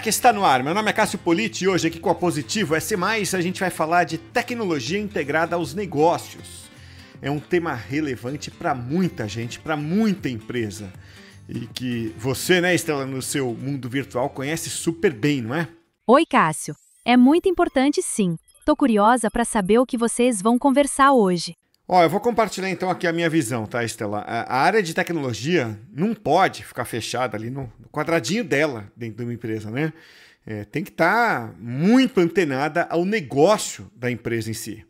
Fintech está no ar. Meu nome é Cássio Politi e hoje aqui com a Positivo SC+, a gente vai falar de tecnologia integrada aos negócios. É um tema relevante para muita gente, para muita empresa. E que você, né, Estela, no seu mundo virtual conhece super bem, não é? Oi, Cássio. É muito importante, sim. Tô curiosa para saber o que vocês vão conversar hoje. Eu vou compartilhar então aqui a minha visão, tá, Estela? A área de tecnologia não pode ficar fechada ali no quadradinho dela dentro de uma empresa, né? Tem que estar muito antenada ao negócio da empresa em si.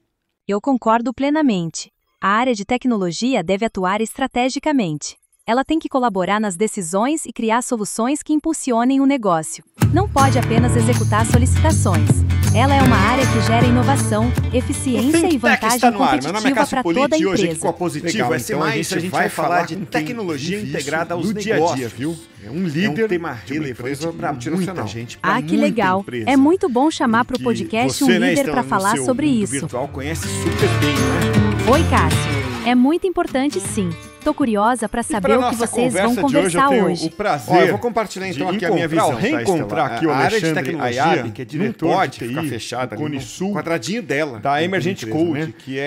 Eu concordo plenamente. A área de tecnologia deve atuar estrategicamente. Ela tem que colaborar nas decisões e criar soluções que impulsionem o negócio. Não pode apenas executar solicitações. Ela é uma área que gera inovação, eficiência e vantagem competitiva para toda a empresa. Hoje aqui com a Positivo SC+, a gente vai falar de tecnologia integrada aos negócios, viu? É um líder, tema relevante para muita gente, para muita que legal. Empresa. É muito bom chamar para o podcast você, um líder para falar sobre isso. Virtual conhece super bem, né? Oi, Cássio. É muito importante, sim. Tô curiosa para saber o que vocês vão conversar hoje. O prazer, eu vou compartilhar então aqui a minha visão, reencontrar aqui o Alexandre Ayab, que é diretor de TI, ficar fechada Cone Sul, quadradinho dela, da Emergent Code, né? Que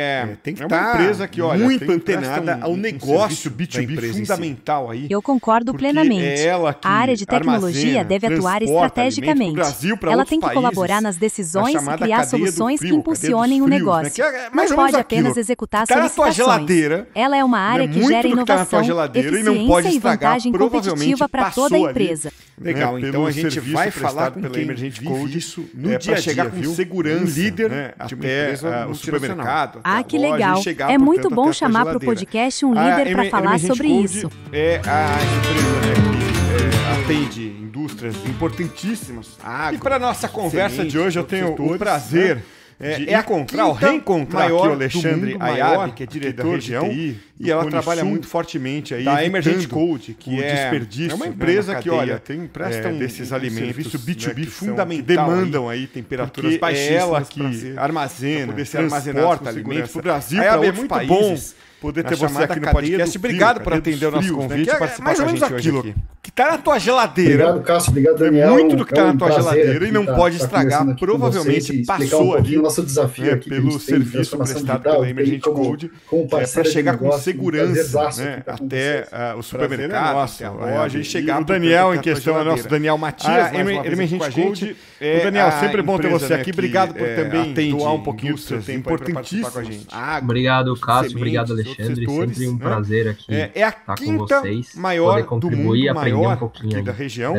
tem que uma estar empresa que, olha, muito antenada ao negócio B2B empresa fundamental aí. Eu concordo plenamente. É ela que a área de tecnologia deve atuar estrategicamente. Ela tem que colaborar nas decisões e criar soluções que impulsionem o negócio. Não pode apenas executar solicitações. Ela é uma área que gera inovação, eficiência e vantagem competitiva para toda a empresa. Legal, então a gente vai falar com quem Emergent Code isso no dia a dia, chegar com segurança, líder, né, até o supermercado. Que legal. É muito bom chamar para o podcast um líder para falar sobre isso. É a empresa, né, que atende indústrias importantíssimas. E para nossa conversa de hoje eu tenho o prazer reencontrar aqui o Alexandre Ayab, que é diretor da região, e ela trabalha muito fortemente aí da Emergent Code, que desperdício. É uma empresa que, olha, presta desses alimentos, serviço B2B fundamental, que demandam aí temperaturas baixíssimas, ela que armazena, transporta alimentos para o Brasil, para outros países. Poder ter você aqui no podcast. Obrigado por atender o nosso convite e participar com a gente hoje aqui. Que tá na tua geladeira. Obrigado, Cássio. Obrigado, Daniel. Muito do que tá na tua geladeira e não pode estragar. Provavelmente passou ali nosso desafio aqui, pelo serviço prestado pela Emergent Code para chegar com segurança até o supermercado, até a loja e chegar. O Daniel em questão é nosso Daniel Matias, Emergent Code. O Daniel, sempre bom ter você aqui. Obrigado por também doar um pouquinho do seu tempo para participar com a gente. Obrigado, Cássio. Obrigado, Alexandre. Sempre um prazer aqui estar com vocês, maior poder contribuir, aprender um aqui pouquinho da região,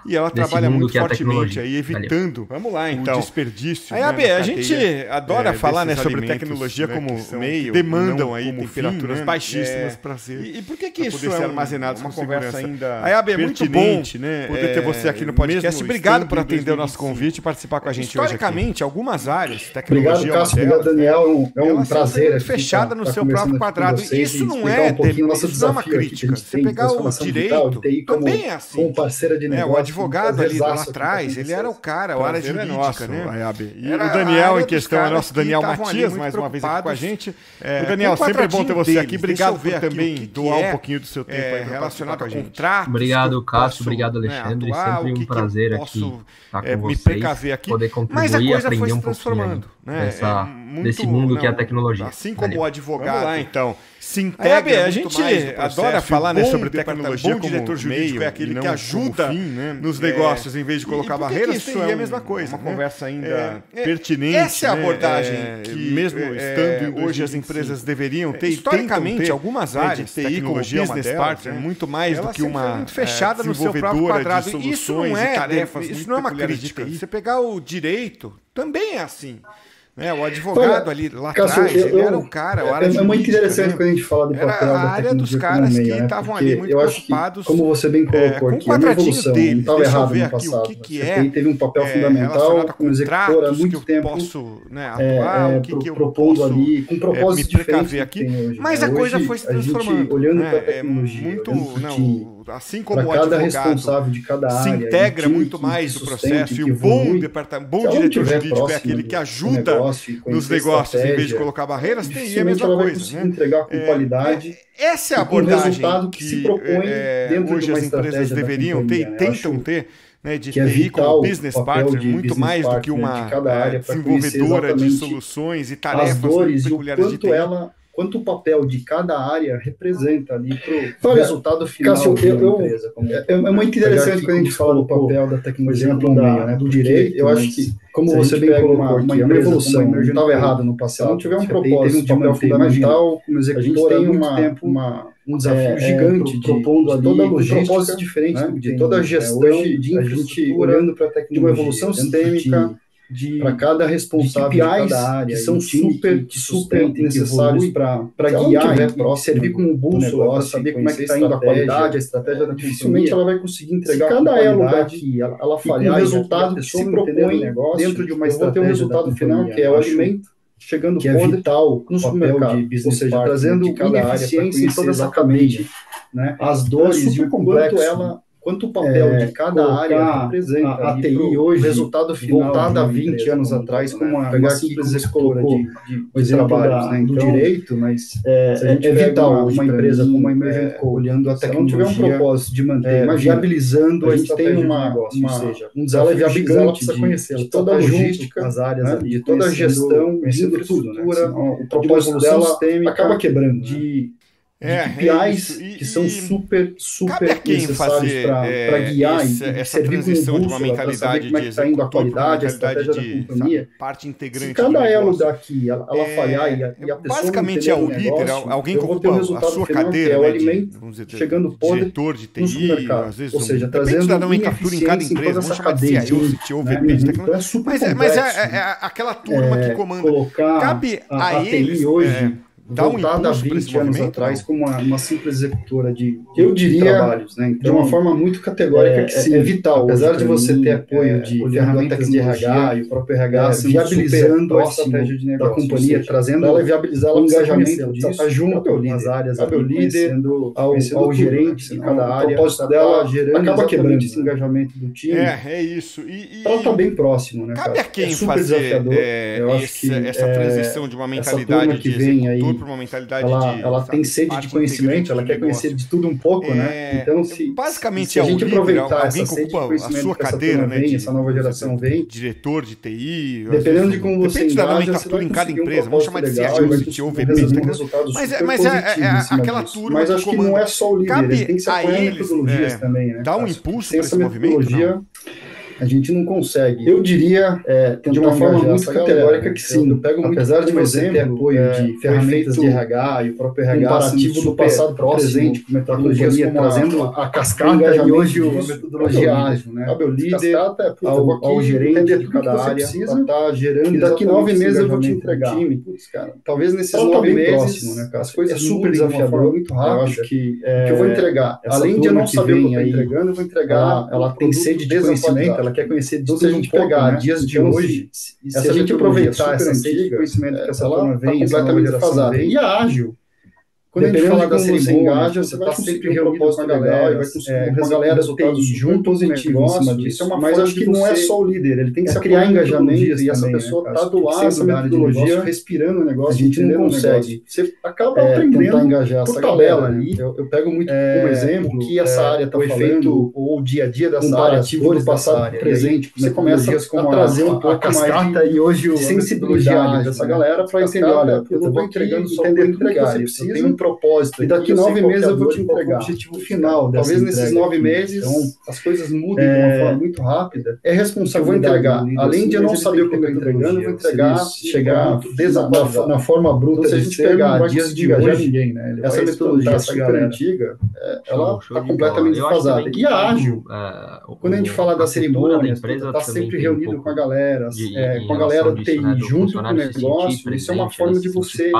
e ela trabalha muito fortemente aí, evitando vamos lá, então, o desperdício. A gente adora falar sobre tecnologia como meio, demandam aí temperaturas baixíssimas para ser. E por que isso é armazenado uma conversa ainda é muito bom poder ter você aqui no podcast. Obrigado por atender o nosso convite e participar com a gente hoje aqui. Historicamente, algumas áreas, tecnologia, obrigado, Cássio, obrigado, Daniel. É um prazer fechada no seu próprio quadrado. Isso não é uma crítica. Você pegar o direito, também é assim. O advogado ali lá atrás, ele era o cara, a área jurídica, né? E o Daniel em questão é nosso Daniel Matias, mais uma vez aqui com a gente. O Daniel, sempre é bom ter você aqui. Obrigado por também doar um pouquinho do seu tempo relacionado a contratos. Obrigado, Cássio. Obrigado, Alexandre. Sempre um prazer aqui estar com vocês, poder contribuir e aprender um pouquinho desse mundo que é a tecnologia. Assim como o advogado. Vamos lá, então. Se integra a gente adora falar sobre tecnologia como diretor jurídico é aquele que ajuda nos negócios em vez de colocar barreiras. Isso é a mesma coisa. Uma conversa ainda pertinente. Essa é a abordagem que mesmo estando hoje as empresas deveriam ter. Historicamente, algumas áreas de TI como business partner muito mais do que uma muito fechada no seu próprio quadrado. Isso não é uma crítica. Você pegar o direito também é assim. O advogado ali lá atrás, ele era o cara. É muito interessante quando a gente fala do papel da área dos caras que estavam ali muito preocupados. Como você bem colocou aqui, a evolução não estava errado no passado. A TI teve um papel fundamental, com o executor há muito tempo propondo ali, com propósitos diferentes aqui. Mas a coisa foi se transformando. Olhando para a tecnologia, assim como o advogado responsável de cada área, se integra muito mais no processo, e o bom diretor jurídico é aquele que ajuda nos negócios, em vez de colocar barreiras, tem a mesma coisa. Entregar com qualidade. Essa é a abordagem que se propõe dentro hoje de uma as empresas deveriam ter e tentam ter. né, de TI como business partner, muito mais do que uma desenvolvedora de soluções e tarefas peculiares de TI. Quanto o papel de cada área representa ali para o resultado final da empresa. É muito interessante quando a gente fala do papel da tecnologia do direito. Eu acho que, como você bem colocou, uma evolução, não estava errado no passado. Se não tiver um propósito, um papel fundamental, como executor, a muito tempo um desafio gigante propondo ali toda a logística, um propósito diferente, né, de toda a gestão, de infraestrutura, olhando para a tecnologia, de uma evolução sistêmica, para cada responsável de cada área, que são super necessários para guiar e servir como bússola, para saber como é que está indo a qualidade, a estratégia da dificilmente ela vai conseguir entregar se cada elo daqui ela falhar, o resultado que se propõe dentro de uma estratégia, ter um resultado final que é o alimento chegando que é vital no supermercado, ou seja, trazendo ineficiência em toda essa cadeia, né? As dores e o complexo, quanto o papel de cada área representa a TI hoje, o resultado final voltado há 20 anos atrás, como uma simples executora de trabalhos, né? Do direito, mas é vital uma empresa como a Emergent Co, olhando a tecnologia, se não tiver um propósito de manter, viabilizando, a gente tem um desafio gigante de toda a logística, as áreas, né? De toda a gestão, de infraestrutura, o propósito dela acaba quebrando, de KPIs que são super necessários para guiar essa transição de uma mentalidade de executor para uma mentalidade de parte integrante. Se cada elo daqui ela falhar e a pessoa basicamente é o líder, alguém que ocupa a sua cadeira, né, de chegando podre diretor de TI, às vezes, ou seja, trazendo da nomenclatura em cada empresa, vamos chamar de CIO, CTO, VP de tecnologia, mas é aquela turma que comanda. Cabe a eles hoje voltada há 20 anos atrás como uma simples executora de trabalhos, né? Então, de uma forma muito categórica que sim, é vital, apesar de você ter apoio de ferramentas de RH e o próprio RH viabilizando a estratégia de negócio da companhia, trazendo ela viabilizar o engajamento disso, está junto às áreas, ao líder, ao gerente de cada área, o propósito dela acaba quebrando esse engajamento do time. É isso. Ela está bem próximo, né? Cabe a quem fazer essa transição de uma mentalidade de executor para uma mentalidade ela tem sede de conhecimento, ela quer conhecer de tudo um pouco, né? Então, basicamente, a gente aproveitar alguém que ocupa a sua cadeira, né? Essa nova geração vem, diretor de TI, dependendo de como você depende da nomenclatura em cada empresa, vamos chamar de CIO, CTO, VP, mas é aquela turma mas acho que não é só o líder, eles têm que se apoiar em metodologias também, né? Dar um impulso para esse movimento, a gente não consegue. Eu diria, de uma forma muito categórica, que sim. Eu pego muito, apesar de você ter apoio de ferramentas de RH e o próprio RH comparativo do passado para o presente, com metodologias como trazendo a cascata e hoje a metodologia ágil, né? Cabe ao líder, ao gerente de cada área, para estar gerando. E daqui 9 meses eu vou te entregar. Talvez nesses 9 meses, as coisas super desafiadoras, muito rápido. Eu acho que eu vou entregar. Além de eu não saber o que eu estou entregando, eu vou entregar. Ela tem sede de conhecimento, ela quer conhecer de tudo, a gente pegar dias de hoje, se a gente aproveitar essa sede de conhecimento que essa turma vem, completamente defasada, e ágil. Quando a gente fala da cerimônia, você vai sempre reunir com a galera, e vai conseguir com a galera resultados junto positivo em cima disso. Mas acho que não é só o líder, ele tem que criar engajamento e essa pessoa está do lado da metodologia, respirando o negócio, a gente não consegue. Você acaba aprendendo engajar essa tabela ali. Eu pego muito como exemplo o que essa área está falando, ou o dia a dia dessa área, do passado para o presente. Você começa a trazer um pouco mais e hoje de sensibilidade dessa galera para entender, olha, eu não estou entregando só por entregar, eu tenho propósito. E daqui 9 meses eu vou te entregar o objetivo final dessa entrega. Talvez nesses 9 meses as coisas mudem de uma forma muito rápida. É responsabilidade. Eu vou entregar. Além de eu não saber o que eu estou entregando, eu vou entregar, chegar na forma bruta. Se a gente pegar dias de hoje, ninguém, né? Essa metodologia super antiga, ela está completamente defasada. E a ágil, quando a gente fala da cerimônia, está sempre reunido com a galera, com a galera do TI, junto com o negócio, isso é uma forma de você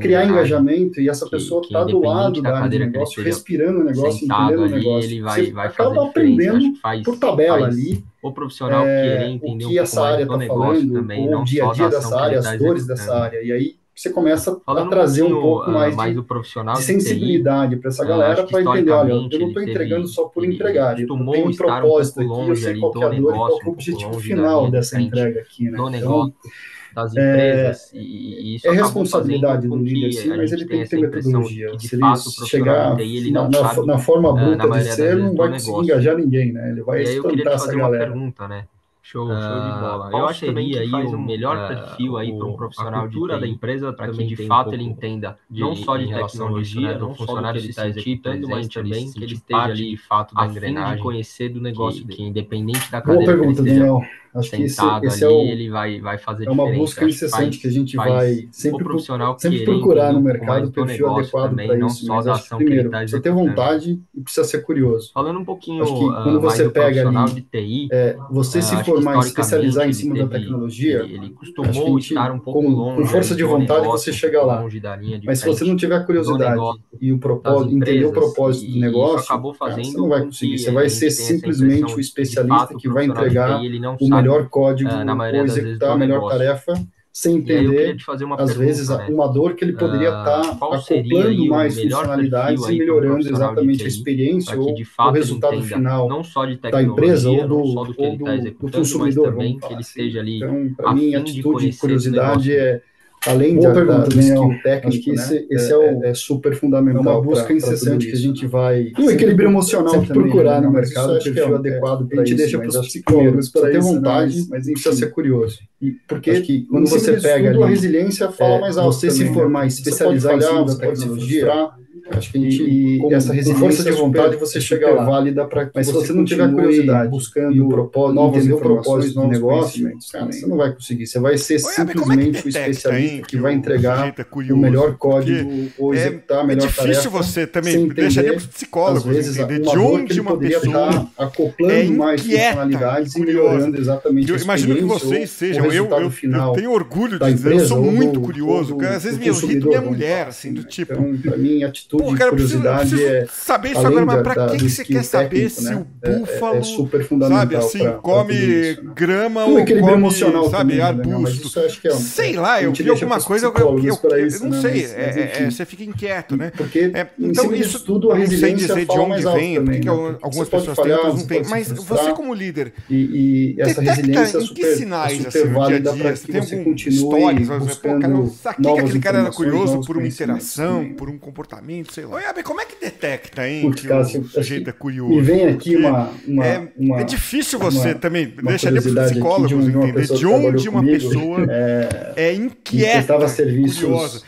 criar engajamento. E essa pessoa está do lado da área de negócio, respirando o negócio, entendendo o negócio. Você acaba aprendendo por tabela ali o profissional querer entender o que essa área está falando, também, ou o dia a dia dessa área, as dores dessa área. E aí você começa a trazer um pouco mais do profissional de sensibilidade para essa galera, para entender, olha, eu não estou entregando só por entregar, eu tenho um propósito aqui, eu sei qual é a dor e qual é o objetivo final dessa entrega aqui, né? Então, das empresas, e isso é responsabilidade do líder, sim, mas ele tem que ter metodologia. Se ele chegar na forma bruta de ser, não vai conseguir engajar ninguém, né? Ele vai espantar essa galera. Pergunta, né? Show de bola. Eu acho também que faz o melhor perfil aí para um profissional de TI, da empresa, para que de fato ele entenda não só de tecnologia, não funcionário que ele está executando, mas também que ele esteja ali de fato da engrenagem, de conhecer do negócio, que independente da cadeira que ele esteja acho que esse é o, ele vai fazer uma busca incessante que a gente vai sempre procurar no mercado o perfil adequado para isso. Mas acho que, primeiro, precisa ter vontade e precisa ser curioso. Falando um pouquinho acho que quando você pega ali, de TI, você se formar e especializar em cima da tecnologia, ele costumou estar um pouco longe, com força de vontade você chega lá. Mas se você não tiver curiosidade e o propósito, entender o propósito do negócio, você não vai conseguir. Você vai ser simplesmente o especialista que vai entregar o melhor código ou executar a melhor tarefa sem entender, às vezes, uma dor que ele poderia estar acoplando mais funcionalidades e melhorando exatamente a experiência ou o resultado final da empresa ou do consumidor. Também que ele esteja ali. Então, para mim, a atitude de curiosidade além da skill técnica, acho que esse é super fundamental. É uma busca incessante que a gente vai... E o equilíbrio emocional sempre também, procurar no mercado o perfil adequado para isso. A gente deixa para os psicólogos para ter vontade, mas precisa ser curioso. Porque quando você pega ali, a resiliência fala mais alto. Você se formar e especializar em cima da tecnologia, acho que a gente, essa resiliência, força de vontade, você chega lá. Válida para que mas se você não tiver curiosidade, buscando novas informações, novos negócios, cara, você não vai conseguir. Você vai ser simplesmente o especialista que vai entregar o melhor código ou executar a melhor tarefa. É difícil você também, deixaria para os psicólogos entender de onde uma pessoa estar acoplando mais funcionalidades e melhorando exatamente a experiência. Eu imagino que vocês sejam, eu tenho orgulho de dizer, eu sou muito curioso, às vezes me irrita minha mulher, assim, do tipo... Então, para mim, a atitude de curiosidade eu preciso saber isso agora, mas pra que você quer saber se o búfalo, é super fundamental, sabe, assim, come grama ou come, sabe, arbusto? Sei lá, eu vi alguma coisa, eu não sei, você fica inquieto, né? Então isso tudo não sei dizer de onde vem, porque algumas pessoas têm, outras não têm, mas você como líder, e essa resiliência em que sinais, assim, no dia a dia, você tem alguma história, eu saquei que aquele cara era curioso por uma interação, por um comportamento, sei lá. Oi, como é que detecta, hein, que o sujeito é curioso? Me vem aqui é difícil você também, deixaria para os psicólogos entender de onde uma pessoa é inquieta, curiosa.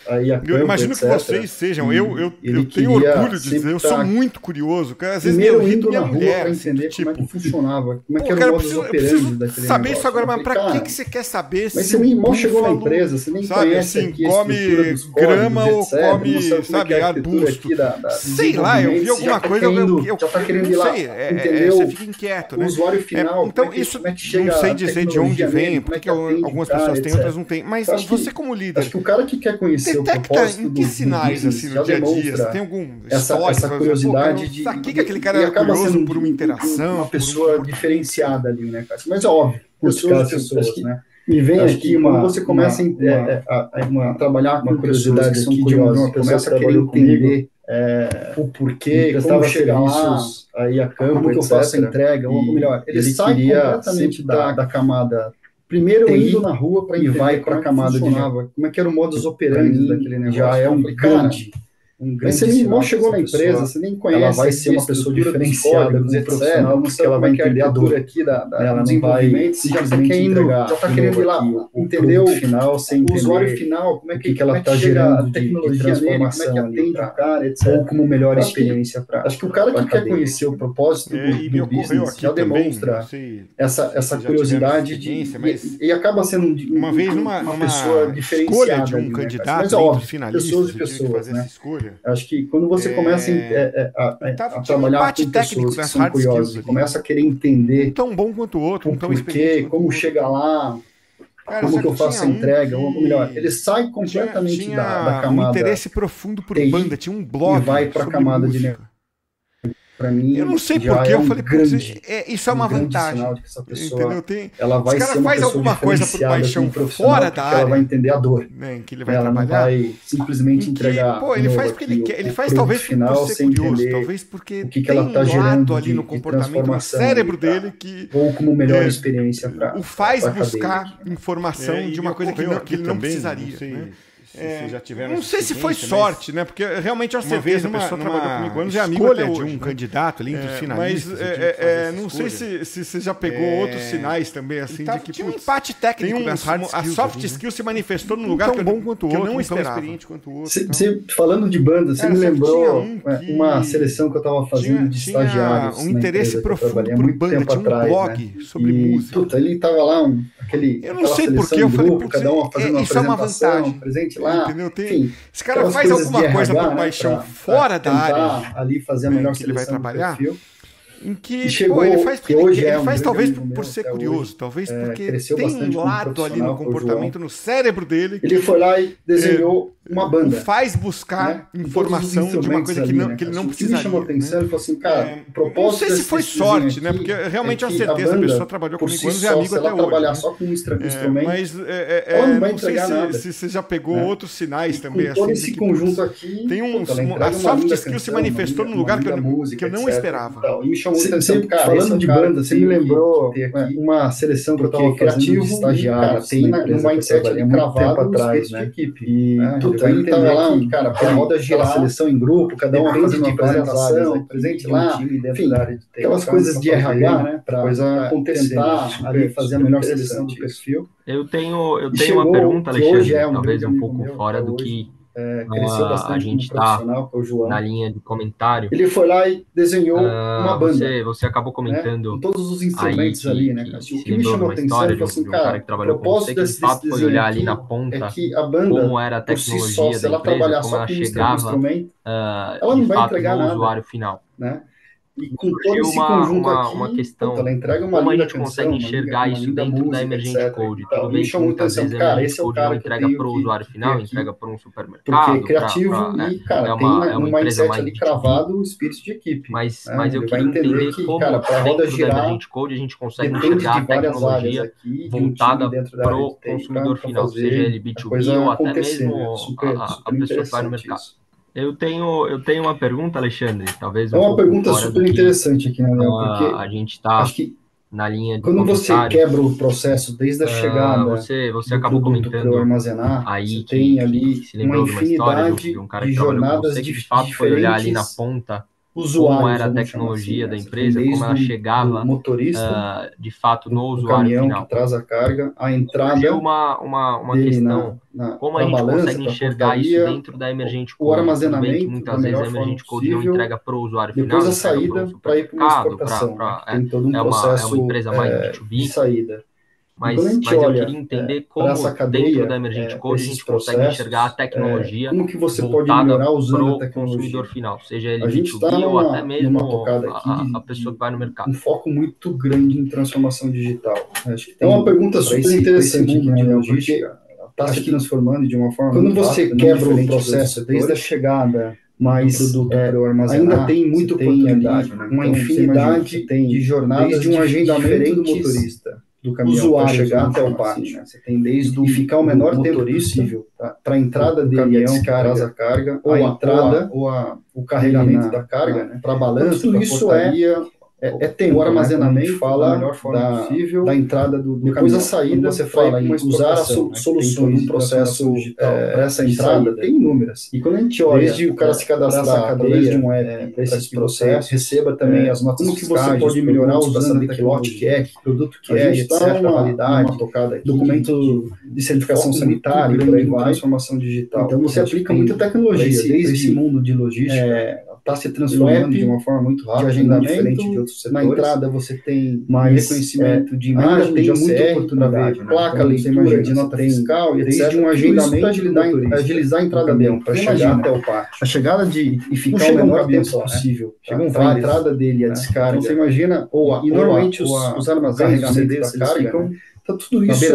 Eu imagino que vocês sejam, eu tenho orgulho de dizer, eu sou muito curioso, cara, às vezes me irrita minha mulher, para entender como é que funcionava, como é que era o modus operandi daquele saber isso agora, mas para que você quer saber se você nem mal chegou na empresa, você nem conhece aqui a estrutura dos códigos, grama ou come, sabe, arbusto. Sei lá, eu vi alguma coisa, eu já tá querendo ir lá, entendeu? Você fica inquieto, né? O usuário final, então isso não sei dizer de onde vem, porque algumas pessoas têm, outras não têm, mas você como líder, acho que o cara que quer conhecer o propósito em que sinais assim no dia a dia, você tem algum essa curiosidade de sabe que aquele cara era curioso por uma interação, uma pessoa diferenciada ali, né, cara? Mas é óbvio, pessoas, né? Me vem aqui você começa a trabalhar com curiosidade aqui de uma começa a querer entender o porquê, como chegar lá, aí a campo, como que eu faço a entrega, ou melhor, ele sai completamente da camada, primeiro indo na rua para e vai para a camada de como é que era o modus operandi daquele negócio. Já é um grande... Mas você nem mal chegou na empresa, você nem conhece, ela vai ser uma pessoa diferenciada, profissional, porque ela vai entender a dor aqui ela não vai simplesmente já está querendo ir lá, entendeu? O usuário final, como é que ela está gerando de transformação, como é que atende o cara, etc. Ou como melhor experiência para... Acho que o cara que quer conhecer o propósito do business já demonstra essa curiosidade e acaba sendo uma vez uma pessoa diferenciada. Escolha de um candidato, mas óbvio, pessoas e pessoas, né? Acho que quando você começa a trabalhar com pessoas que são curiosas, começa a querer entender tão bom quanto o outro, o porquê, como chega lá, como que eu faço a entrega, ou melhor, ele sai completamente da camada. Um interesse profundo por banda, tinha um blog e vai para a camada de para mim, eu não sei porquê, eu falei, isso é uma vantagem. Sinal de que essa pessoa, entendeu? Ela vai ser uma faz alguma coisa por paixão fora da área. Ela vai entender a dor. Né, que ele vai ela trabalhar. Não vai simplesmente entregar. Ele faz porque ele quer. Ele faz talvez final, por ser curioso, talvez porque o que tem ela tá um lado ali de no comportamento, no cérebro dele que ou como melhor experiência para o faz buscar informação de uma coisa que ele não precisaria. Né? Vocês já tiveram não sei se foi sorte, né? Porque realmente eu uma vez a pessoa trabalhou comigo anos, é amigo até hoje, de um candidato ali entre os finalistas. Mas não sei se você já pegou outros sinais também, assim, de que tinha um empate técnico das hard skills. A soft skill se manifestou num lugar tão bom quanto o outro, eu não esperava. Experiente quanto o outro. Você, falando de banda, você me lembrou uma seleção que eu estava fazendo de estagiários. Um interesse profundo por banda, tinha um blog sobre música. Ele estava lá, eu não sei porquê, eu falei, cada uma fazendo isso é uma vantagem. Presente lá, entendeu? Esse cara faz alguma coisa por paixão fora da área ali fazer a melhor que ele vai trabalhar, em que chegou, ele faz, que hoje ele faz talvez por ser curioso, talvez porque tem um lado ali no comportamento, no cérebro dele. Ele foi lá e desenhou uma banda. Faz buscar informação de uma coisa que ele não precisaria. Me chamou atenção, ele falou assim, cara, o propósito não sei se foi sorte, né? Porque realmente eu tenho certeza, a pessoa trabalhou comigo anos e é amigo até hoje. Se ela trabalhar só com um instrumento, mas ela não vai entregar nada. Se você já pegou outros sinais também. Todo esse conjunto aqui, a soft skill se manifestou num lugar que eu não esperava. E me chamou atenção, cara, falando de banda, você me lembrou uma seleção que eu estava fazendo de estagiário. Tem no mindset ali cravado atrás, né? Equipe. Ele estava lá, cara, a roda girar, seleção em grupo, cada um fazendo uma apresentação, presente lá, enfim, aquelas coisas de RH, né, para tentar ali fazer a melhor seleção de perfil. Eu tenho uma pergunta, Alexandre, talvez um pouco fora do que cresceu bastante a gente está na linha de comentário. Ele foi lá e desenhou uma banda. Você acabou comentando com todos os instrumentos ali, né, cara? O que me chamou a atenção foi assim, cara, que trabalhou com você, que de fato foi olhar ali na ponta como era a tecnologia da empresa, como ela chegava de fato no usuário final. Né? E com todo esse conjunto uma questão, ela entrega uma como a gente canção, consegue enxergar isso dentro música, da Emergent Code. Tudo bem que muitas vezes a Emergent Code não entrega para o usuário final, entrega para um supermercado. Porque é criativo e, cara, tem uma empresa mais ali cravado o espírito de equipe. Mas eu queria entender como dentro da Emergent Code a gente consegue enxergar a tecnologia voltada para o consumidor final, seja ele B2B ou até mesmo a pessoa que vai no mercado. Eu tenho uma pergunta, Alexandre, talvez uma pergunta super interessante aqui, né, porque a gente está na linha de quando você quebra o processo desde a chegada você acabou comentando armazenar, aí você tem ali uma infinidade de um cara que jornadas de fato foi olhar ali na ponta como era a tecnologia da empresa, como ela chegava motorista, de fato no usuário final. Que traz a carga, a entrada é uma questão, como a gente consegue enxergar isso dentro da Emergent Code, o armazenamento, que muitas vezes a Emergent Code não entrega para o usuário final, depois a saída para ir para uma exportação, tem todo um processo é uma empresa mais B2B, de saída. Mas eu queria entender como dentro da Emergent Code a gente consegue enxergar a tecnologia como que você pode melhorar usando a tecnologia. Consumidor final, seja ele B2B ou até mesmo a pessoa que vai no mercado. Um foco muito grande em transformação digital. Acho que é uma pergunta super interessante aqui na logística. Está se transformando de uma forma quando você quebra o processo desde a chegada, mas ainda tem muito oportunidade, né? Uma infinidade de jornadas de um agendamento do motorista, do caminhão para chegar até o pátio. Né? Você tem desde e ficar o menor tempo possível para a entrada do caminhão que traz a carga, ou a entrada ou o carregamento da carga, para balanço, tudo isso é tempo, o armazenamento fala da entrada do depois caminhão. A saída você fala em usar as soluções no processo digital para essa entrada tem inúmeras. E quando a gente olha desde o cara se cadastrar através de um app para esse processo, receba também as notas como que você pode melhorar usando que lote que é, que produto que é, etc, validade, documento de certificação sanitária, por aí vai, transformação digital. Então você aplica muita tecnologia desde esse mundo de logística. Está se transformando de uma forma muito rápida, de agendamento, diferente de outros setores. Na entrada você tem mais reconhecimento de imagem, tem muita oportunidade, placa, leitura de nota fiscal, e desde um agendamento para agilizar a entrada dele, para chegar até o pátio. A chegada e ficar o menor tempo possível. Chegam a entrada dele, a descarga. Então você imagina, e normalmente os armazéns da carga, então tudo isso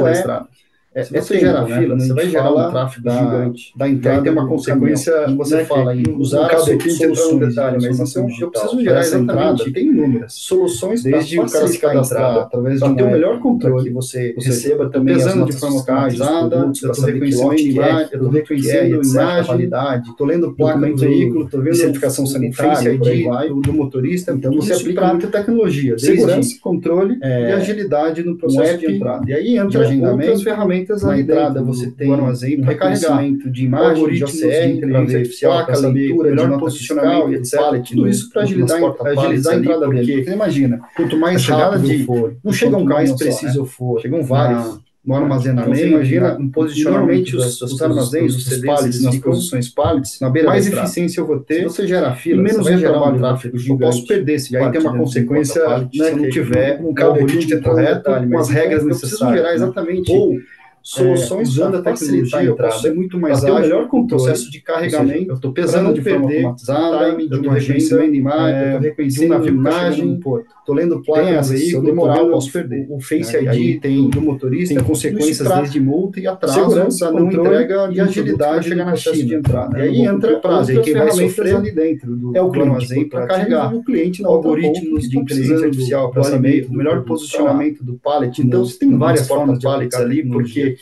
Se você gera fila, você vai gerar um tráfego gigante da entrada, aí tem uma consequência, você fala em usar soluções, mas então eu preciso gerar exatamente, tem inúmeras soluções desde o cara se cadastrar através de ter o melhor controle, que você receba também pesando de forma automatizada, eu estou reconhecendo imagem, qualidade, estou lendo placa do veículo, estou vendo certificação sanitária, do motorista, então você aplica muita tecnologia, segurança, controle e agilidade no processo de entrada. E aí entra outras ferramentas na entrada, você tem o armazém para reconhecimento de imagem, de OCR, inteligência artificial, para leitura, melhor posicionamento, etc. Tudo isso para agilizar a entrada dele. Porque imagina, quanto mais rápido for, não chega um mais preciso eu for, chegam vários. No armazenamento, então, imagina um posicionamento dos armazéns, dos pallets, nas posições pallets, na beira mais eficiência eu vou ter, se você gerar fila, menos vai gerar um tráfego gigante. Eu posso perder esse pallet, e aí tem uma consequência, se eu não tiver um algoritmo correto, com as regras necessárias. Eu preciso gerar exatamente soluções usando a tecnologia, eu posso ser muito mais ágil, melhor com o processo de carregamento, eu estou pesando de forma automatizada, eu estou reconhecendo imagem, eu estou reconhecendo a imagem, estou lendo placa no veículo, se eu demorar eu posso perder. O Face ID tem do motorista, tem consequências desde multa e atraso, segurança, não entrega e agilidade chegar na China de entrada. E aí entra prazo, e quem vai sofrer ali dentro do armazém para carregar o cliente na algoritmos de inteligência artificial para saber o melhor posicionamento do pallet. Então você tem várias formas de pallets ali, porque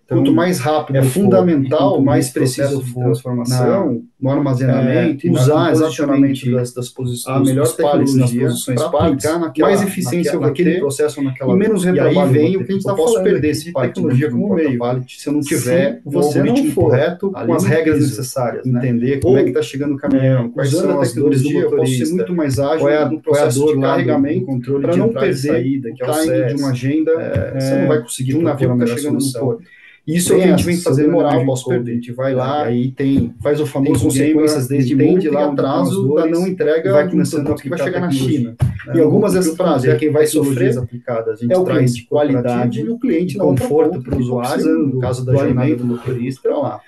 quanto mais rápido é fundamental, mais preciso for transformação no armazenamento e usar exatamente das posições, a melhor tecnologia nas posições para mais eficiência naquele processo naquela e menos retrabalho. E aí vem o que a gente está falando, perder esse tecnologia como meio. Se eu não tiver o algoritmo correto, com as regras necessárias, entender como é que está chegando o caminhão, quais são as dores do motorista, eu posso ser muito mais ágil no processo de carregamento, controle para não perder saída, que é o timing de uma agenda, você não vai conseguir um navio que está chegando no porto. Isso é o que a gente vem fazendo moral, posso perder. A gente vai lá, aí faz o famoso consequências desde multa lá, atraso da não entrega, vai começando que vai chegar na China. E algumas dessas frases, quem vai sofrer aplicadas, a gente traz de qualidade e o cliente não conforto para o usuário, no caso da jornada do motorista, lá.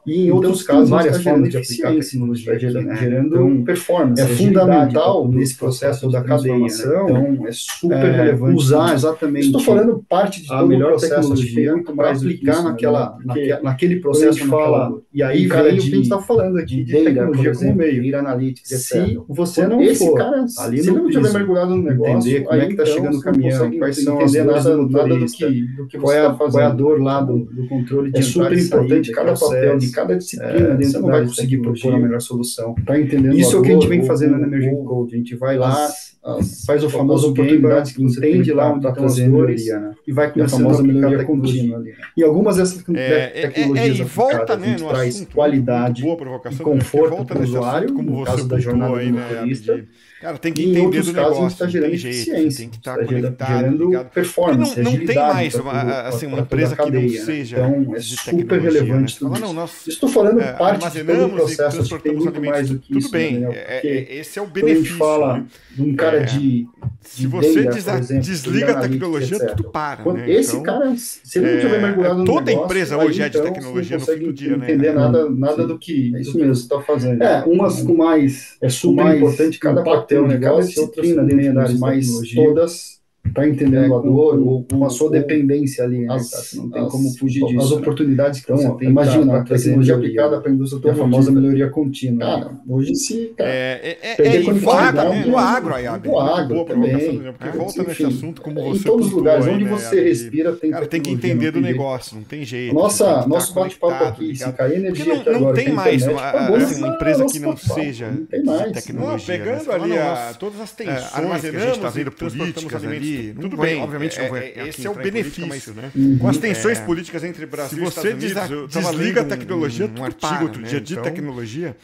E em outros casos, várias formas de aplicar tecnologia, gerando performance. É fundamental nesse processo da transformação, então é super relevante usar exatamente. Estou falando parte de todo o processo para aplicar naquele processo que fala. E aí vem o que a gente está falando aqui de tecnologia como meio, ir analytics, etc. Se você não for ali se não tiver mergulhado no negócio, entender como é que está chegando o caminhão, quais são as dores do motorista, qual é a dor lá do controle de entrada e saída, super importante cada papel de cada disciplina dentro, você não vai conseguir propor a melhor solução. Tá entendendo? Isso é o que a gente vem fazendo na Emerging Code. A gente vai lá, faz o famoso oportunidades que você entende lá onde estão as dores e vai começando a famosa melhoria contínua ali. E algumas dessas tecnologias volta, né, no traz qualidade e conforto para o usuário, como no caso da jornada do motorista. Cara, tem que entender do negócio, a gente está gerando eficiência, tem que estar conectado, gerando performance, não tem mais uma empresa que não seja então, é super relevante tudo isso. Estou falando parte de todo o processo, acho que tem muito mais do que isso. Tudo bem, esse é o benefício. A gente fala de um cara se você desliga a tecnologia, tudo para. Esse cara, se ele não tiver mergulhado no toda empresa hoje é de tecnologia no fim do dia, né? Não entender nada do que isso mesmo você está fazendo. Umas com mais, é super importante, cada papel, cada disciplina dentro das mais todas está entendendo a dor ou com a sua dependência ali, né? Você não tem como fugir disso. As oportunidades que você tem. Imagina, a tecnologia aplicada para a indústria, a famosa melhoria contínua. Cara, hoje se o agro, Ayab. O agro também. Porque volta nesse assunto como você em todos os lugares onde você respira tem que entender do negócio, não tem jeito. Nosso bate-papo aqui, se cair energia aqui agora, não tem mais uma empresa que não seja de tecnologia. Pegando ali todas as tensões que a gente está vendo políticas ali, tudo bem, obviamente não vai. Esse é o benefício, né? Com as tensões políticas entre Brasil e Estados Unidos, desliga a tecnologia, um artigo outro dia de tecnologia.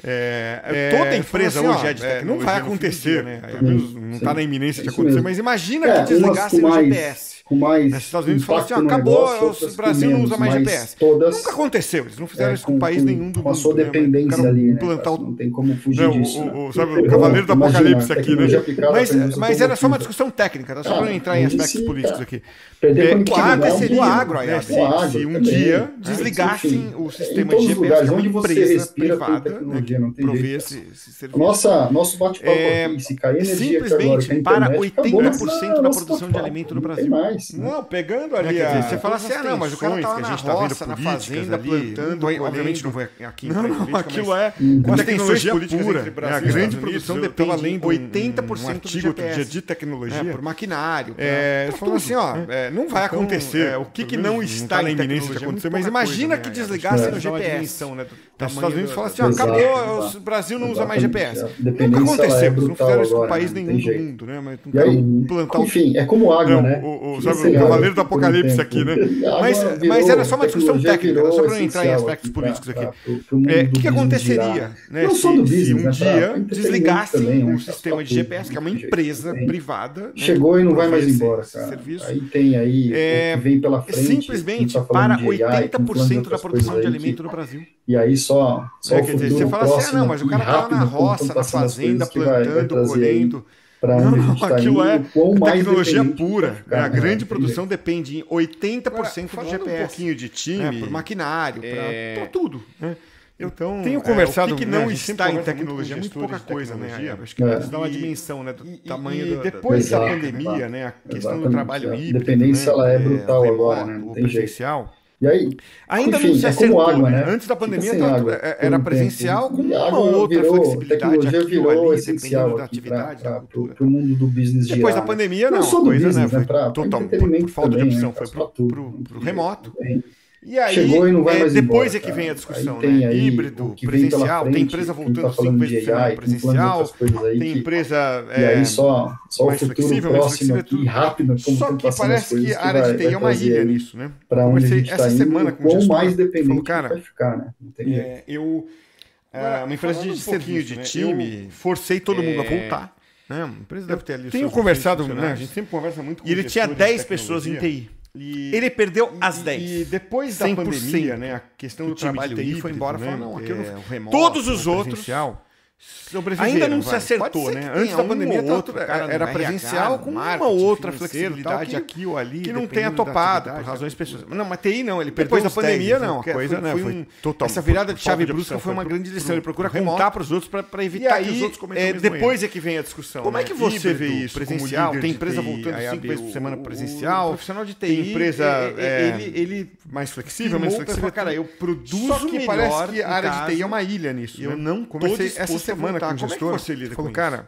Toda empresa hoje é de tecnologia. Não vai acontecer, né? Não está na iminência de acontecer, mas imagina que desligasse o GPS. Nos Estados Unidos falaram assim, acabou, o Brasil não usa mais GPS. Nunca aconteceu, eles não fizeram isso com país nenhum do mundo. Com a sua dependência ali, não tem como fugir disso. Sabe, o Cavaleiro do Apocalipse aqui, né? Mas era só uma discussão técnica, tá? Só para não entrar em aspectos políticos aqui. O agro, se um dia desligassem o sistema de GPS, que é uma empresa privada, que provê esse serviço. Nosso bate-papo aqui, se cair energia aqui simplesmente para 80% da produção de alimento no Brasil. Não, pegando ali você fala assim, não, mas o cara tá na roça, na fazenda, plantando, obviamente não vai aqui. Não, aquilo é com tecnologia pura. A grande produção depende além de 80% do dia de tecnologia. Por maquinário. Falando assim, não vai acontecer. O que não está na iminência de acontecer, mas imagina que desligassem o GPS. Os Estados Unidos falam assim, acabou, o Brasil não usa mais GPS. Nunca aconteceu, não fizeram isso com país nenhum do mundo, né? Mas não quero plantar enfim, é como água, né? Sabe, o Cavaleiro do Apocalipse aqui, né? Mas era só uma discussão técnica, era só para não entrar em aspectos políticos aqui. O que aconteceria, né, se um dia desligassem o sistema de GPS, que é uma empresa privada... Chegou e não vai mais embora, cara. Aí tem aí o que vem pela frente. Simplesmente para 80% da produção de alimento no Brasil. E aí só quer dizer, você fala assim, não, mas o cara tá na roça, na fazenda, plantando, colhendo. Não, aquilo é tecnologia pura. A grande produção depende em 80% do GPS. Um pouquinho de time, por maquinário, para tudo. Então, tenho conversado o que não está em tecnologia, muito pouca coisa, né? Acho que eles dão uma dimensão, né, do tamanho da depois da pandemia, né, a questão do trabalho híbrido, dependência ela é brutal agora, né? Não tem presencial. E aí, ainda enfim, não se acertou, água, né? Antes da pandemia era presencial com uma outra flexibilidade. Aquilo ali, dependendo da atividade, para o mundo do business geral. Depois da pandemia, não. Só do business, né? Foi totalmente por falta de opção, foi para o remoto. E aí, chegou e não vai mais depois embora, é que vem a discussão, né? Híbrido, presencial, tem empresa voltando 5 vezes por semana presencial, tem empresa e aí só mais flexível, e rápido. Só que parece que a área de TI é uma ilha nisso, né? Para onde a gente essa semana com o gestor, mais dependente falou, cara, vai ficar, né? Uma empresa de serviço, de time, forcei todo mundo a voltar. Né? Uma empresa deve ter ali. Tenho conversado, né? A gente sempre conversa muito com e ele tinha 10 pessoas em TI. Ele perdeu as 10. E depois da pandemia, né, a questão do trabalho de TI foi embora, né, falou, não, aqui o remoto, todos os outros ainda não se acertou, né? Antes da pandemia era presencial com uma outra flexibilidade aqui ou ali que não tenha topado por razões pessoais. Não, mas TI não, ele perdeu. Depois da pandemia não, a coisa foi total. Essa virada de chave brusca foi uma grande lição. Ele procura contar para os outros para evitar que os outros cometam o mesmo erro. Depois é que vem a discussão. Como é que você vê isso? Presencial, tem empresa voltando 5 vezes por semana presencial. Profissional de TI, tem empresa ele mais flexível, menos flexível. Cara, eu produzo melhor. Parece que a área de TI é uma ilha nisso. Eu não comecei essa semana com o gestor. Você lida falou, cara,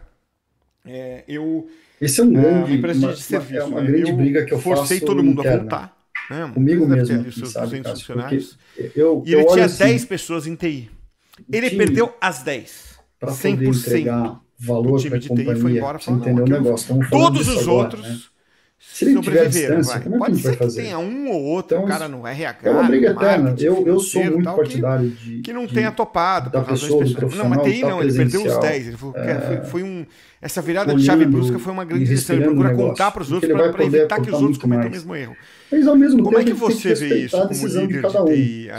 esse é um grande, empresa de serviço, é uma grande briga que eu forcei faço todo mundo interna, a voltar, né? Comigo mesmo, ali os seus 200 funcionários. E ele tinha 10 pessoas em TI. Ele perdeu as 10. Para poder entregar valor para a companhia, foi embora, você entendeu o negócio. Todos os outros, né? Se ele tiver distância, como é que a gente vai fazer? Tenha um ou outro, então, cara no RH. É uma briga eterna. Eu sou muito partidário que não tenha topado. Da pessoa, do profissional. Não, mas TI não, ele perdeu os 10. Ele falou, essa virada de chave brusca foi uma grande lição. Ele procura contar para os outros para evitar que os outros cometam o mesmo erro. Mas ao mesmo como tempo, é que você vê isso a decisão de cada um.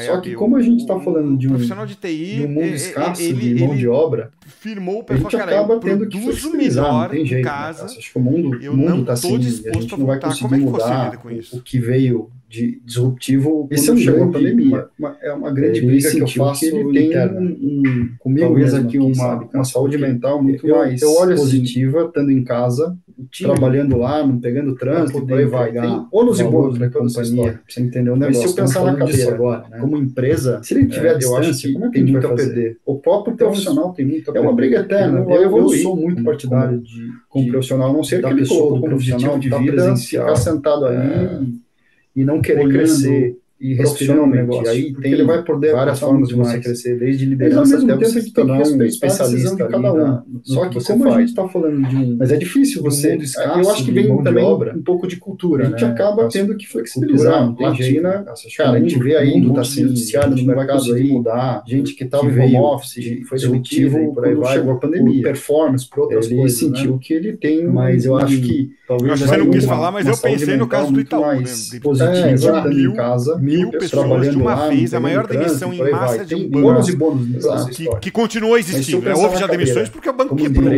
Só que como a gente está falando de um profissional de TI, de um mundo escasso de mão de obra, firmou a gente acaba tendo que flexibilizar, não tem jeito. Acho que o mundo está assim, a gente não vai conseguir mudar o que veio de disruptivo quando chegou a pandemia. É uma grande briga que eu faço. Ele tem comigo talvez aqui uma saúde mental muito mais positiva, estando em casa, trabalhando lá, não pegando trânsito, por aí vai. Tem ônus e bônus na companhia, você entendeu o negócio. Mas se eu pensar na cadeira agora, né? Como empresa, se ele tiver distância, como é que tem muito a perder? O próprio profissional tem muito a perder. É uma briga eterna. Eu sou muito partidário com o profissional, a não ser que ele colocou como objetivo de vida ficar sentado ali e não querer crescer e profissionalmente. Aí tem ele vai poder várias formas de você crescer, desde liderança até você se tornar um especialista de cada um. Só que como a gente está falando de um... Mas é difícil você... Eu acho que vem também um pouco de cultura. A gente acaba tendo que flexibilizar. Não tem jeito. Cara, a gente vê aí, está sendo viciado no mercado aí, mudar. Gente que estava em home office, foi disruptivo, por aí vai, chegou a pandemia. Por performance, por outras coisas. Ele sentiu que ele tem... Mas eu acho que... Talvez você não quis falar, mas eu pensei no caso do Itaú, né? Positivo em casa, 1000 pessoas de uma vez, a maior demissão em massa de um banco. Bônus e bônus que continua existindo. Houve já demissões porque o banco quebrou,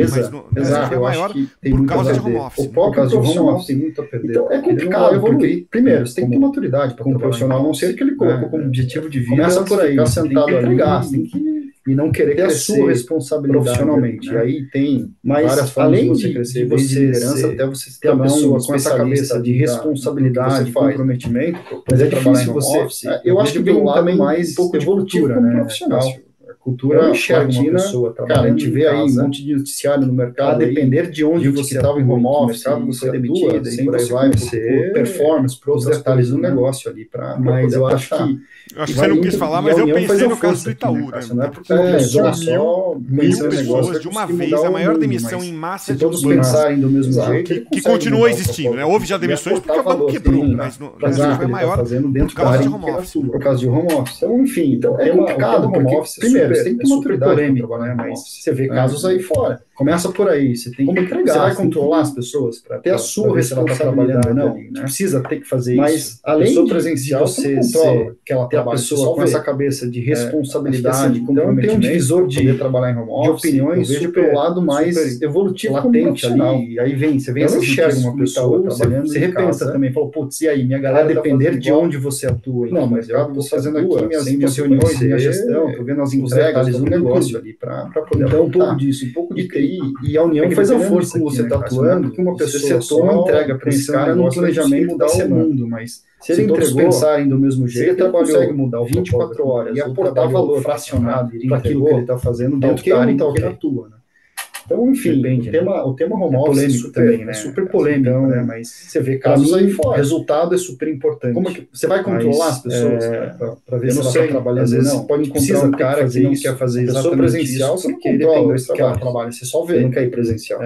mas é maior por causa de home office. O próprio profissional tem muito a perder. Então é complicado evoluir. Primeiro, você tem que ter maturidade para um profissional, a não ser que ele colocou como objetivo de vida. Começa por aí, você sentado ali, tem que e não querer ter a sua responsabilidade profissionalmente. Né? E aí tem várias formas de você crescer, desde liderança até você ter uma pessoa com essa cabeça de responsabilidade, comprometimento. Mas é difícil você... Eu acho que vem também mais um pouco de cultura, né? Profissional. Cultura latina, cara, a gente vê aí um monte de noticiário no mercado, a depender de onde você estava em home office, você é demitido, sem por aí vai, por performance, por outros detalhes do negócio ali, mas eu acho que... Acho que você não quis falar, mas eu pensei no caso do Itaú, né? Não é porque sumiu 1.000 pessoas de uma vez, a maior demissão em massa de todos pensarem do mesmo jeito, que continua existindo, né? Houve já demissões porque o banco quebrou, mas no Brasil foi maior por causa de home office. Por causa de home office. Então, enfim, é complicado, porque, primeiro, você tem que ter uma autoridade para trabalhar, mas você vê casos aí fora. Começa por aí, você tem que entregar, você vai controlar as pessoas para ter a sua responsabilidade, não, né? Precisa ter que fazer isso. Mas além do presencial, você controla que ela tem a pessoa com essa cabeça de responsabilidade, de comprometimento, tem um divisor de trabalhar em home office, de opiniões, eu vejo pelo lado mais evolutivo, latente ali, e aí você vem essa enxerga uma pessoa trabalhando, você repensa também, fala, putz, e aí, minha galera depender de onde você atua. Não, mas eu estou fazendo aqui minhas reuniões, minha gestão, estou vendo as entregas do negócio ali para poder então um pouco disso, um pouco de TI, e a união faz a força como você está atuando, que uma pessoa uma entrega para esse cara no planejamento da mundo, mas se ele entregou, pensarem do mesmo jeito, ele consegue mudar 24 horas e aportar valor fracionado para aquilo que ele está fazendo dentro da área que ele atua, né? Então, enfim, o tema home office é super polêmico, então, né? Mas você vê casos aí fora. O resultado é super importante. Como que você vai controlar as pessoas para ver se ela está trabalhando? Às vezes você pode encontrar um cara que não quer fazer exatamente presencial, você não controla que ela trabalha, você só vê. Você não quer ir presencial.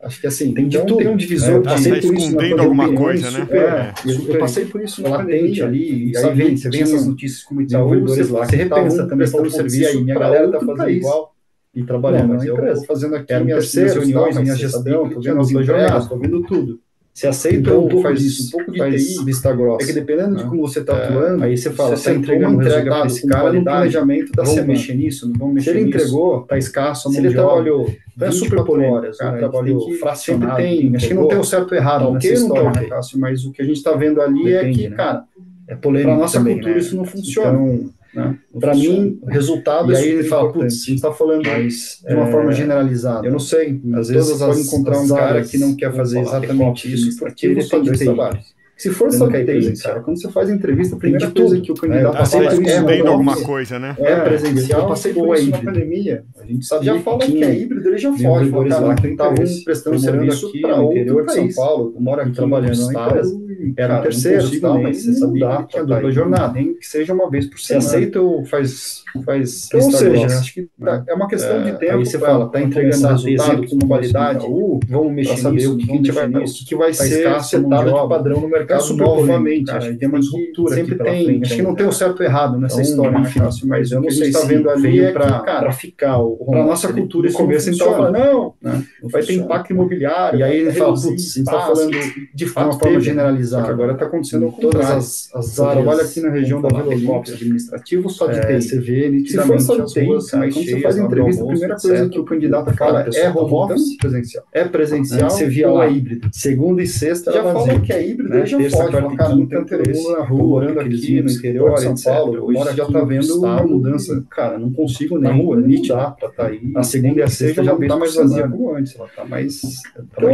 Acho que assim, tem um divisor de... Você está escondendo alguma coisa, né? Eu passei por isso latente ali, e aí você vê essas notícias como Itaú, você repensa também, está no serviço, aí minha galera está fazendo igual. E trabalhando, mas eu estou fazendo aqui minhas reuniões, minha gestão, estou vendo as jornadas, estou vendo tudo. Você aceita então, ou faz isso, um pouco de TI, vista grossa. É que dependendo de como você está atuando, aí você fala, você está entregando entrega para esse cara, no planejamento da semana. Mexer nisso, não vamos mexer nisso. Se ele entregou, está escasso, se ele trabalhou, é super polêmico, cara, trabalhou fracionado. Acho que não tem o certo ou errado nessa história, né, Cássio? Mas o que a gente está vendo ali é que, cara, é polêmico. Para a nossa cultura isso não funciona. Né? Para mim, o resultado é super importante. E aí ele fala, putz, a gente está falando de uma forma generalizada. Eu não sei, às vezes você pode encontrar um cara que não quer fazer exatamente isso, porque ele tem dois trabalhos. Se for só de presencial, quando você faz entrevista, a primeira coisa que o candidato está escondendo alguma coisa, né? É presencial, eu passei por isso na pandemia. A gente sabia já fala que é híbrido, ele já foge. Cara, estavam prestando serviço para o interior de São Paulo, eu moro aqui trabalhando no estado. Era um terceiro, mas você sabia que tinha dupla jornada, nem que seja uma vez por semana. Você aceita ou faz então, ou seja, acho que é uma questão de tempo. Aí você fala, está entregando resultado com qualidade, vamos mexer nisso, o que vai ser setado de padrão no mercado novamente. Acho que tem uma disruptura sempre tem. Acho que não tem o certo ou errado nessa história, né, Cássio? Mas eu não sei se está vendo ali para ficar. Para a nossa cultura, no começo a gente estava falando, não vai ter impacto imobiliário. E aí ele fala, putz, a gente está falando de fato de uma forma generalizada. Agora está acontecendo com todas as áreas. Trabalha aqui na região da Vila Olímpia, administrativo, só de TI. Você vê nitidamente as ruas, quando você faz entrevista, a primeira coisa que o candidato fala é home office presencial. É presencial, você via lá híbrido. Segunda e sexta já fala que é híbrido, ele já pode falar, cara, não tem interesse. Na rua, morando aqui no interior de São Paulo, hoje já está vendo uma mudança. Cara, não consigo nem na rua, nítida para estar aí. A segunda e a sexta já não está mais vazia como antes, ela está mais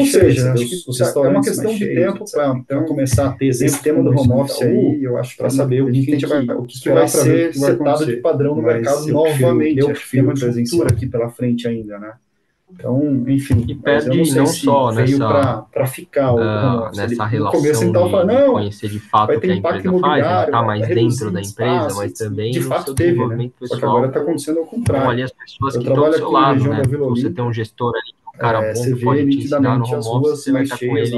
cheia. Acho que é uma questão de tempo para começar a ter esse tema do home office aí, eu acho, para saber o que vai ser setado de padrão no mercado novamente. Eu prefiro uma disruptura aqui pela frente ainda, né? Então, enfim, e perde não só para ficar nessa relação de conhecer de fato o que a empresa faz, de estar mais dentro da empresa, mas também de fato teve, né? Pessoal, só que agora está acontecendo ao contrário. Então, ali as pessoas que estão do seu lado, né? Você tem um gestor ali, um cara bom que pode te ensinar no home office, você vai estar com ele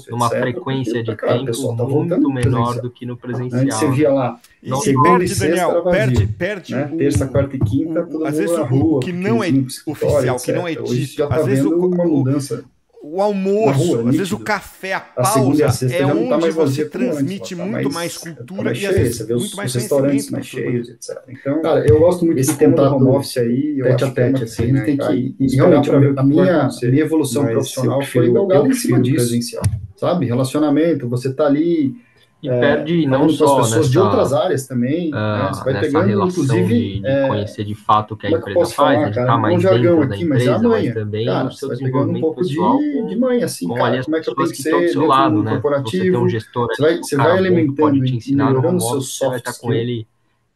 numa frequência de tempo muito menor do que no presencial. Antes você via lá, segunda e sexta era vazio, perde terça, quarta e quinta, todo às vezes o que não é oficial, que não é dito, às vezes uma mudança. O almoço, às vezes o café, a pausa é onde você transmite muito mais cultura e às vezes muito mais restaurantes mais cheios, etc. Então, cara, eu gosto muito desse tema do home office aí, tete a tete, assim, né? Tem que realmente a minha evolução profissional foi galgada em cima disso, sabe? Relacionamento, você tá ali E perde não só pessoas nessa, de outras áreas também, né? Você vai pegando, inclusive, de conhecer de fato o que a empresa faz, falar, de estar mais dentro da empresa, mas também cara, o seu vai pegando um pouco pessoal de manha, assim, cara, como é que eu tenho que ser do seu lado, né? corporativo, Você tem um gestor, você vai alimentando te e ensinar melhorando o seu você vai estar soft com ele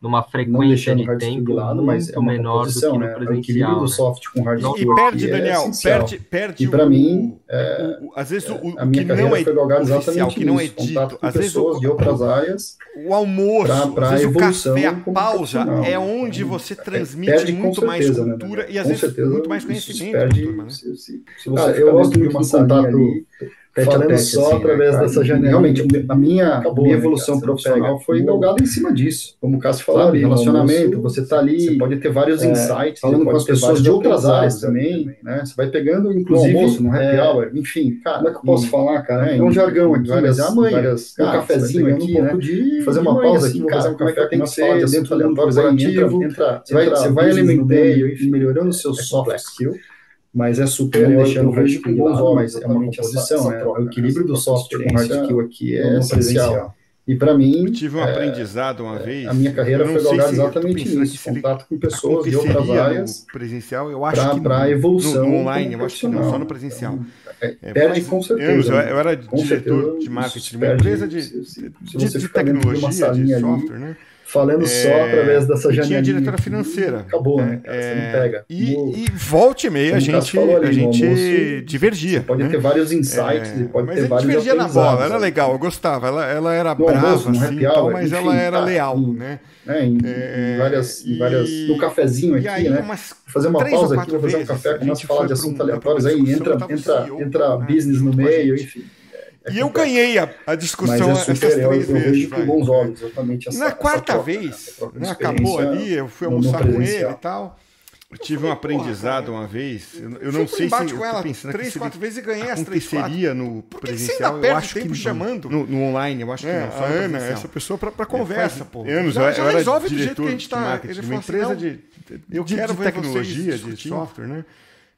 numa frequência de tempo muito menor do que no presencial. O equilíbrio do soft com hard skill. E perde, Daniel, perde e para mim, às vezes a minha carreira foi galgada exatamente que não é dito, às vezes de outras áreas, o almoço, pra às vezes evolução, o café, a pausa é onde você transmite muito mais cultura, né? E às vezes muito mais conhecimento. Eu gosto muito de contato falando só assim, através dessa janela. Realmente, a minha evolução profissional foi galgada em cima disso. Como o Cássio falou, relacionamento, você tá ali, você pode ter vários insights, falando com as pessoas de outras áreas também, né? Você vai pegando, inclusive, no almoço, no happy hour, enfim, cara, como é que eu posso falar, cara? É um jargão aqui, mas é amanhã, um cafezinho aqui, né? Fazer uma pausa aqui, fazer um café tem que ser dentro do aleatório, você vai alimentando e melhorando o seu soft skill. Mas é super deixando o hard skill de lado, mas é uma composição, né? O equilíbrio do soft com hard skill aqui é essencial. E para mim, eu tive um aprendizado uma vez. A minha carreira foi galgada exatamente nisso, contato com pessoas de outras áreas. Presencial, eu acho que para evolução no online, eu acho que não, só no presencial. Perde com certeza. Eu era diretor de marketing de uma empresa de tecnologia, de software, né? Falando só através dessa janela. Tinha diretora financeira. Acabou, né? Cara? Você não pega. E volta e meia a gente divergia. Você pode ter vários insights, pode ter vários aprendizados. Mas a gente divergia na bola, era legal, eu gostava. Ela era brava, assim, tal, mas ela era leal, né? No cafezinho aqui, né? Fazer uma pausa aqui, vou fazer um café, começa a falar de assuntos aleatórios, aí entra business no meio, enfim. E eu ganhei a discussão essas 3 vezes. Com bons olhos, exatamente. Na quarta vez, acabou ali, eu fui almoçar com ele e tal. Eu tive um aprendizado uma vez. Eu não sei se eu tô pensando 3, 4 vezes e ganhei as 3, 4. Seria no presencial. Eu acho que chamando no online, eu acho que não. Só a Ana, essa pessoa para conversa, pô. Anos, eu resolve do jeito que a gente tá. Ele uma empresa de tecnologia, de software, né?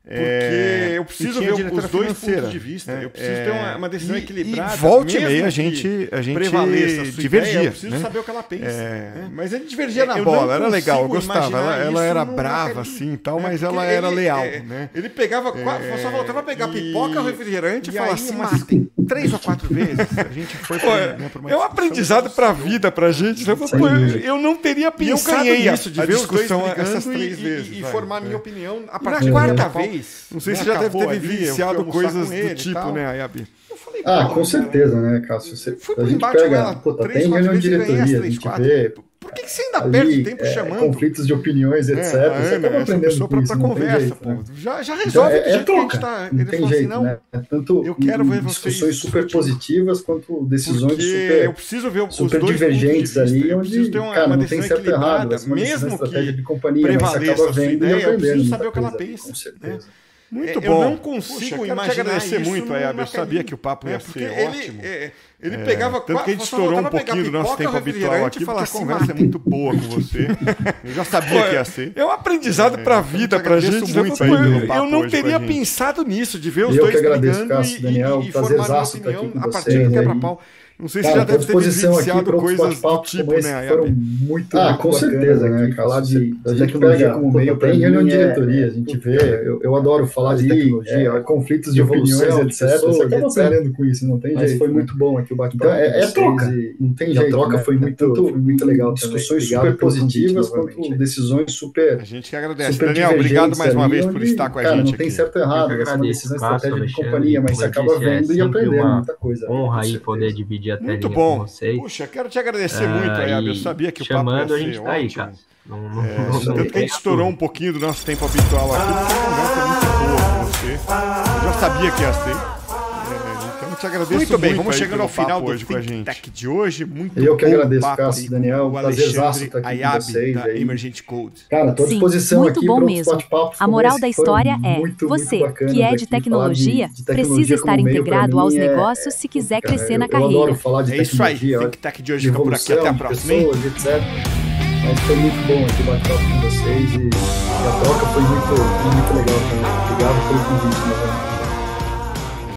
Porque eu preciso ver os dois pontos de vista. Eu preciso ter uma decisão equilibrada. E volta e meia a gente divergia. Eu preciso saber o que ela pensa. Mas a gente divergia na bola, era legal, eu gostava. Ela era brava assim e tal, mas ela era leal. Né? Ele pegava, só voltava a pegar pipoca, refrigerante e falava assim, mas 3 ou 4 vezes a gente foi é um aprendizado pra vida pra gente. Eu não teria pensado nisso, de ver os dois essas 3 vezes. E formar minha opinião a partir da quarta vez. Não sei se já deve ter vivenciado coisas do tipo, né, Ayabi? Com certeza, né, Cássio? A gente pega, tem reunião de diretoria, a gente vê... Por que você ainda perde tempo chamando? Conflitos de opiniões, etc. Você acaba aprendendo com isso, não tem jeito, né? Já resolve do jeito que a gente tá. Não tem jeito, né? Tanto eu quero ver discussões super positivas quanto decisões super divergentes ali, onde, cara, não tem certo e errado. Mesmo que estratégia de companhia, mas você acaba vendo e aprendendo. Eu preciso saber o que ela pensa. Com certeza. Muito bom. Eu não consigo imaginar te agradecer muito, Ayabi. Eu sabia que o papo ia ser ótimo. Ele pegava tanto que a gente estourou um pouquinho do nosso tempo habitual aqui, porque a conversa é muito boa com você. Eu já sabia que ia ser. É um aprendizado pra vida, pra gente. Muito eu não teria pensado nisso, de ver os dois brigando e formar uma opinião a partir do quebra-pau. Não sei se já deve ter vivenciado coisas do tipo, né, Ayabi? Com certeza, né? Falar de tecnologia como meio para reunião de diretoria, a gente vê, eu adoro falar de tecnologia, conflitos de opiniões, etc. Você acaba aprendendo com isso, não tem jeito. Mas foi muito bom aqui o bate-papo. É troca, não tem jeito. A troca foi muito legal. Discussões super positivas quanto decisões super. A gente que agradece. Daniel, obrigado mais uma vez por estar com a gente. Não tem certo e errado, é uma decisão estratégica de companhia, mas você acaba vendo e aprendendo muita coisa. Honra aí poder dividir a muito bom. Com vocês. Puxa, quero te agradecer muito, Ayabi. Eu sabia que o papo ia ser a gente tá aí, cara. Tanto que a gente estourou um pouquinho do nosso tempo habitual aqui, porque a conversa é muito boa com você. Eu já sabia que ia ser. Então eu te agradeço muito. Bem, vamos chegando ao final do Think Tech de hoje. Muito eu que agradeço, Cássio, Daniel. Prazerzaço estar aqui com vocês. Da Emergent Code. Cara, tô à disposição muito aqui bom mesmo. A moral da história é, você, que é de tecnologia, precisa estar integrado aos negócios se quiser crescer na carreira. Eu adoro falar de tecnologia. Think Tech de hoje fica por aqui. Até a próxima. Mas foi muito bom aqui bate-papo com vocês e a troca foi muito legal também. Obrigado pelo convite, meu irmão.